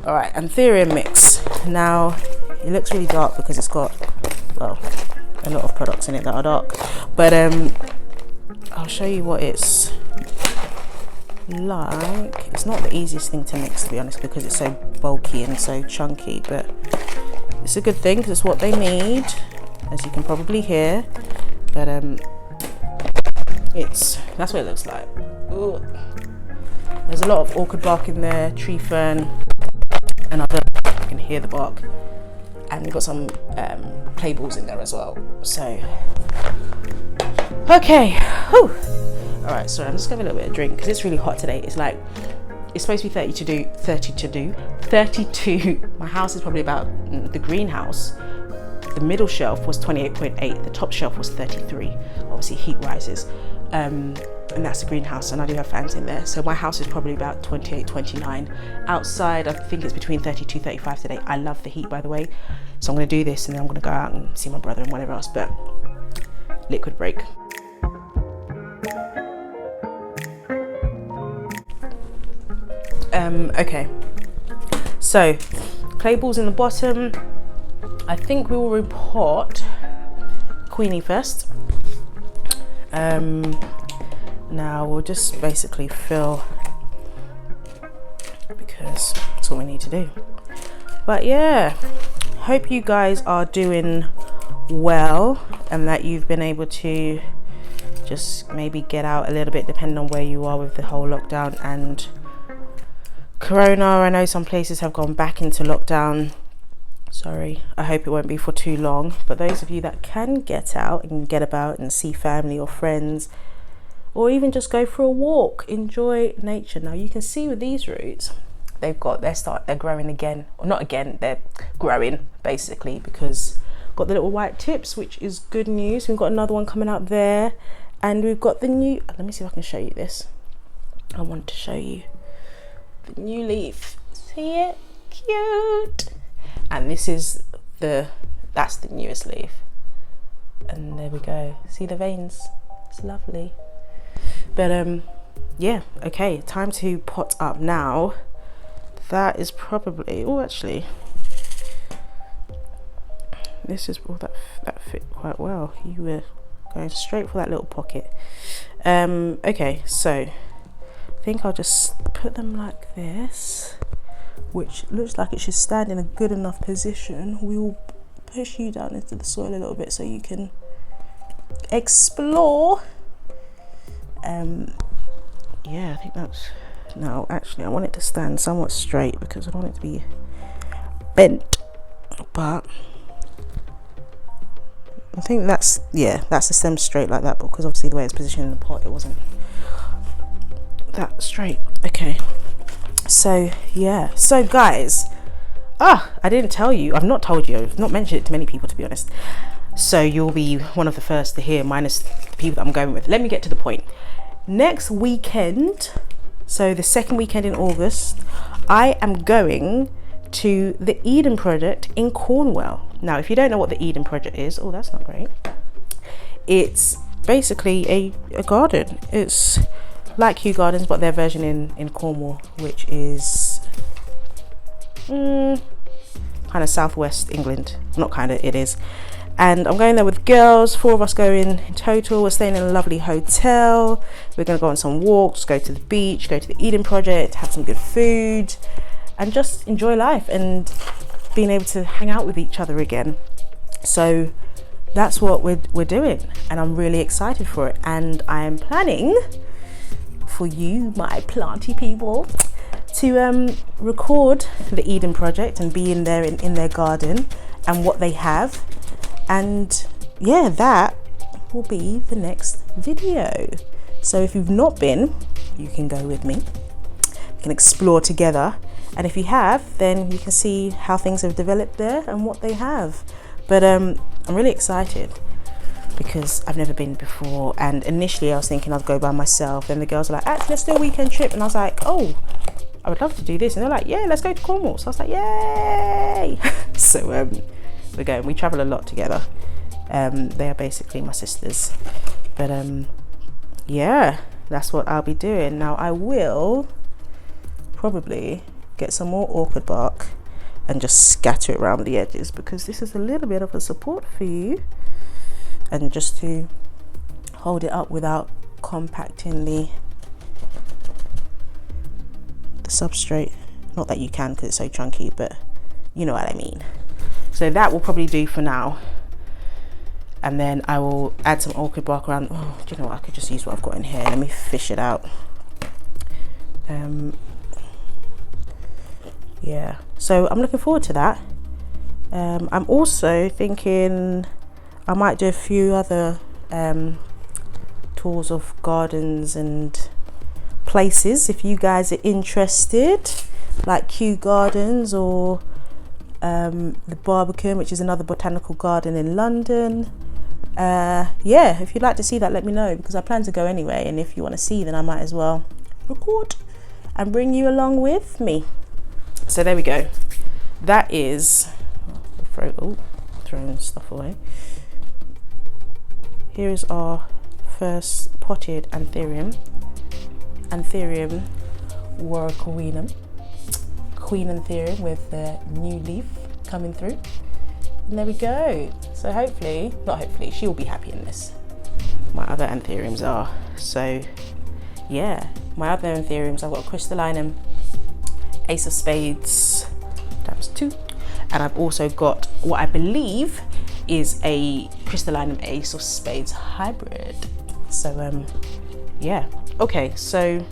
All right, Anthurium mix. Now it looks really dark because it's got, well, a lot of products in it that are dark, but I'll show you what it's like. It's not the easiest thing to mix, to be honest, because it's so bulky and so chunky, but it's a good thing because it's what they need, as you can probably hear. But that's what it looks like. Ooh. There's a lot of orchid bark in there, tree fern, and other, you can hear the bark, and we've got some clay balls in there as well. So okay, whew. All right, sorry, I'm just gonna have a little bit of drink because it's really hot today. It's supposed to be 32. My house is probably about, the greenhouse, the middle shelf was 28.8, the top shelf was 33. Obviously heat rises, and that's the greenhouse, and I do have fans in there, so my house is probably about 28, 29. Outside I think it's between 32, 35 today. I love the heat, by the way, so I'm going to do this and then I'm going to go out and see my brother and whatever else. But liquid break. Okay, so clay balls in the bottom. I think we will repot Queenie first. Now we'll just basically fill, because that's what we need to do. But yeah, hope you guys are doing well and that you've been able to just maybe get out a little bit, depending on where you are with the whole lockdown and Corona. I know some places have gone back into lockdown. Sorry, I hope it won't be for too long. But those of you that can get out and get about and see family or friends, or even just go for a walk, enjoy nature. Now you can see with these roots, they're growing again, or not again, they're growing basically, because got the little white tips, which is good news. We've got another one coming out there, and we've got the new, let me see if I can show you this. I want to show you the new leaf. See it? Cute. And this is that's the newest leaf, and there we go. See the veins? It's lovely. But yeah, okay, time to pot up now. That is probably, oh, actually this is, oh, that fit quite well. You were going straight for that little pocket. Okay, so I think I'll just put them like this, which looks like it should stand in a good enough position. We will push you down into the soil a little bit so you can explore. Yeah, I think that's, no, actually I want it to stand somewhat straight because I don't want it to be bent, but I think that's, yeah, that's the stem straight like that, because obviously the way it's positioned in the pot, it wasn't that straight. Okay, so yeah, so guys, I didn't tell you, I've not told you, I've not mentioned it to many people, to be honest, so you'll be one of the first to hear, minus the people that I'm going with. Let me get to the point. Next weekend, so the second weekend in August, I am going to the Eden Project in Cornwall. Now, if you don't know what the Eden Project is, oh, that's not great. It's basically a garden. It's like Kew Gardens, but their version in Cornwall, which is kind of southwest England. Not kind of, it is. And I'm going there with girls, 4 of us going in total. We're staying in a lovely hotel. We're going to go on some walks, go to the beach, go to the Eden Project, have some good food, and just enjoy life and being able to hang out with each other again. So that's what we're doing, and I'm really excited for it. And I am planning for you, my planty people, to record the Eden Project and be in there in their garden and what they have. And yeah, that will be the next video. So if you've not been, you can go with me. We can explore together. And if you have, then you can see how things have developed there and what they have. But I'm really excited because I've never been before. And initially I was thinking I'd go by myself. And the girls were like, actually, let's do a weekend trip. And I was like, oh, I would love to do this. And they're like, yeah, let's go to Cornwall. So I was like, yay. So we're going. We travel a lot together. They are basically my sisters. But yeah, that's what I'll be doing. Now I will probably get some more orchid bark and just scatter it around the edges, because this is a little bit of a support for you, and just to hold it up without compacting the substrate. Not that you can because it's so chunky, but you know what I mean. So that will probably do for now, and then I will add some orchid bark around. Oh, do you know what, I could just use what I've got in here. Let me fish it out. Yeah, so I'm looking forward to that. I'm also thinking I might do a few other tours of gardens and places if you guys are interested, like Kew Gardens or the Barbican, which is another botanical garden in London. Yeah, if you'd like to see that, let me know, because I plan to go anyway, and if you want to see, then I might as well record and bring you along with me. So there we go. That is throwing stuff away. Here is our first potted anthurium warwickowinum, queen anthurium with the new leaf coming through, and there we go. So hopefully she will be happy in this. My other anthuriums are, so yeah, my other anthuriums, I've got crystallinum ace of spades ×2, and I've also got what I believe is a crystallinum ace of spades hybrid. So yeah, okay, so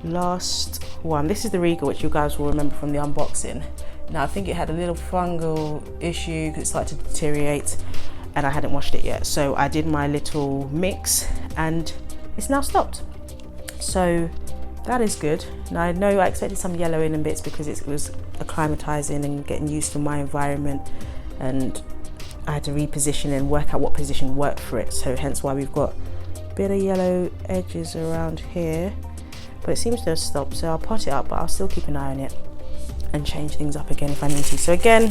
last one, this is the Regal, which you guys will remember from the unboxing. Now I think it had a little fungal issue because it started to deteriorate and I hadn't washed it yet, so I did my little mix and it's now stopped, so that is good. Now I know I expected some yellowing and bits because it was acclimatizing and getting used to my environment, and I had to reposition and work out what position worked for it, so hence why we've got a bit of yellow edges around here, but it seems to have stopped, so I'll pot it up, but I'll still keep an eye on it and change things up again if I need to. So again,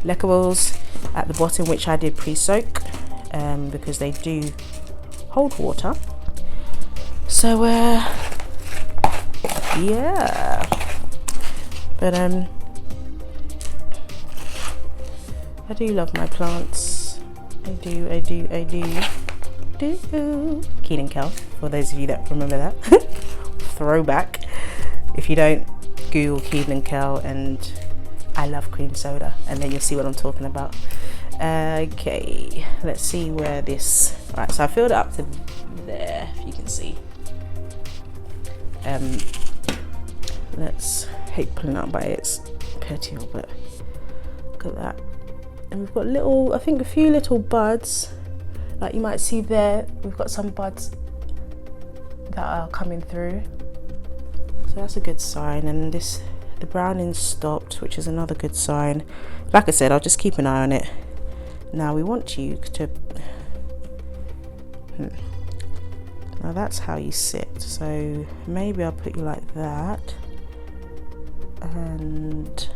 leckerals at the bottom, which I did pre-soak because they do hold water. So yeah, but I do love my plants. I do. Keelan Kell, for those of you that remember that. Throwback. If you don't, Google Keelan Kell and I love cream soda, and then you'll see what I'm talking about. Okay, let's see where this. Right, so I filled it up to there, if you can see. Let's hate pulling out by its petiole, but look at that. And we've got little, I think a few little buds, like you might see there. We've got some buds that are coming through, so that's a good sign. And this, the browning stopped, which is another good sign. Like I said, I'll just keep an eye on it. Now we want you to now that's how you sit, so maybe I'll put you like that, and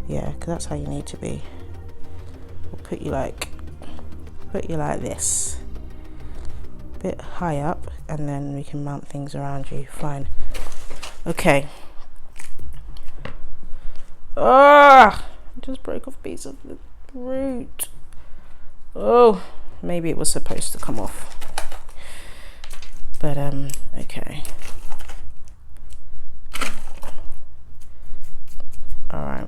yeah, because that's how you need to be. We'll put you like this, a bit high up, and then we can mount things around you. Fine. Okay. I just broke off a piece of the root. Oh, maybe it was supposed to come off, but okay. All right.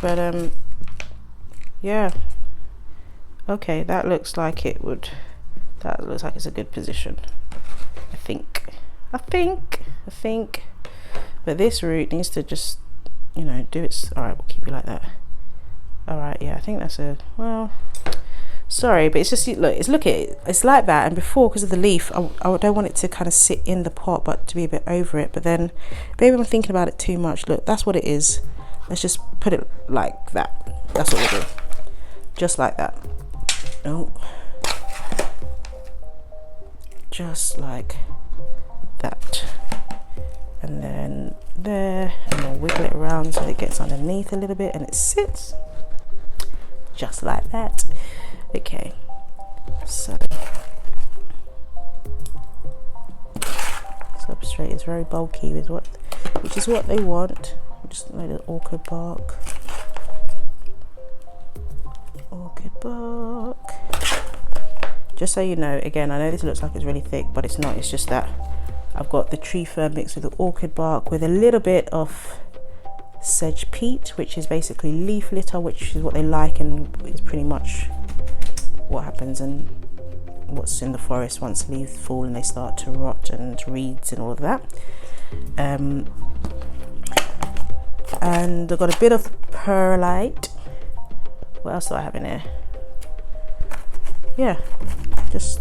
But yeah, okay, that looks like it would, that looks like it's a good position. I think, but this root needs to just, you know, do its, all right, we'll keep it like that. All right, yeah, I think that's a, well, sorry, but it's just, look, it's like that. And before, because of the leaf, I don't want it to kind of sit in the pot, but to be a bit over it. But then maybe I'm thinking about it too much. Look, that's what it is. Let's just put it like that. That's what we'll do, just like that. Oh, just like that, and then there, and we'll wiggle it around so it gets underneath a little bit and it sits just like that. Okay, so substrate is very bulky which is what they want. Just a little orchid bark. Just so you know, again, I know this looks like it's really thick, but it's not. It's just that I've got the tree fern mixed with the orchid bark with a little bit of sedge peat, which is basically leaf litter, which is what they like and is pretty much what happens and what's in the forest once leaves fall and they start to rot, and reeds and all of that. And I've got a bit of perlite. What else do I have in here? Yeah, just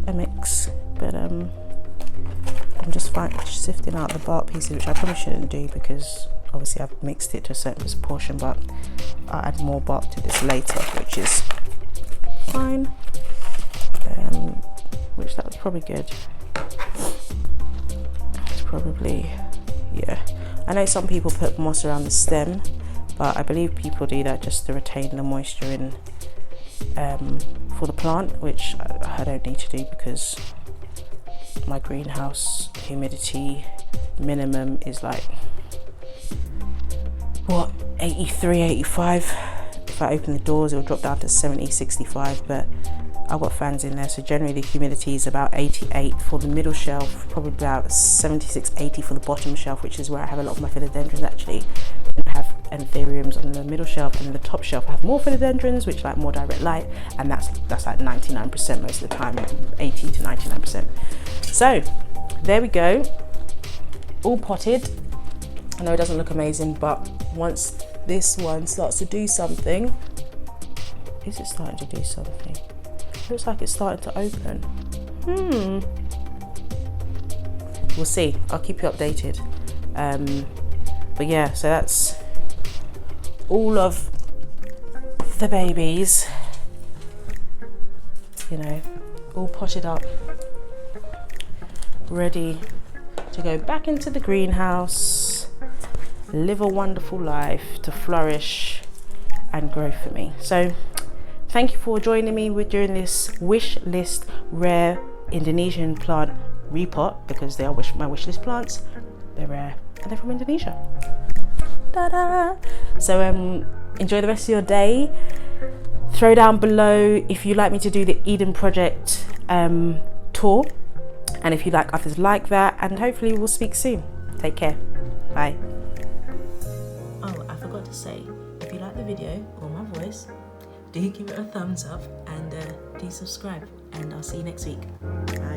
a mix, but I'm just sifting out the bark pieces, which I probably shouldn't do because obviously I've mixed it to a certain proportion, but I'll add more bark to this later, which is fine. Which that was probably good. It's probably, yeah. I know some people put moss around the stem, but I believe people do that just to retain the moisture in for the plant, which I don't need to do because my greenhouse humidity minimum is like, what, 83, 85. If I open the doors, it'll drop down to 70, 65, but I've got fans in there, so generally the humidity is about 88 for the middle shelf, probably about 76, 80 for the bottom shelf, which is where I have a lot of my philodendrons actually. And I have anthuriums on the middle shelf, and then the top shelf I have more philodendrons, which like more direct light, and that's like 99% most of the time, 80 to 99%. So there we go, all potted. I know it doesn't look amazing, but once this one starts to do something, is it starting to do something? Looks like it's starting to open. We'll see. I'll keep you updated. But yeah, so that's all of the babies, you know, all potted up, ready to go back into the greenhouse, live a wonderful life, to flourish and grow for me. So thank you for joining me during this wish list rare Indonesian plant repot, because they are my wish list plants. They're rare and they're from Indonesia. Ta-da! So enjoy the rest of your day. Throw down below if you'd like me to do the Eden Project tour, and if you like others like that, and hopefully we'll speak soon. Take care. Bye. Oh, I forgot to say, if you like the video or my voice, do give it a thumbs up and do subscribe, and I'll see you next week. Bye.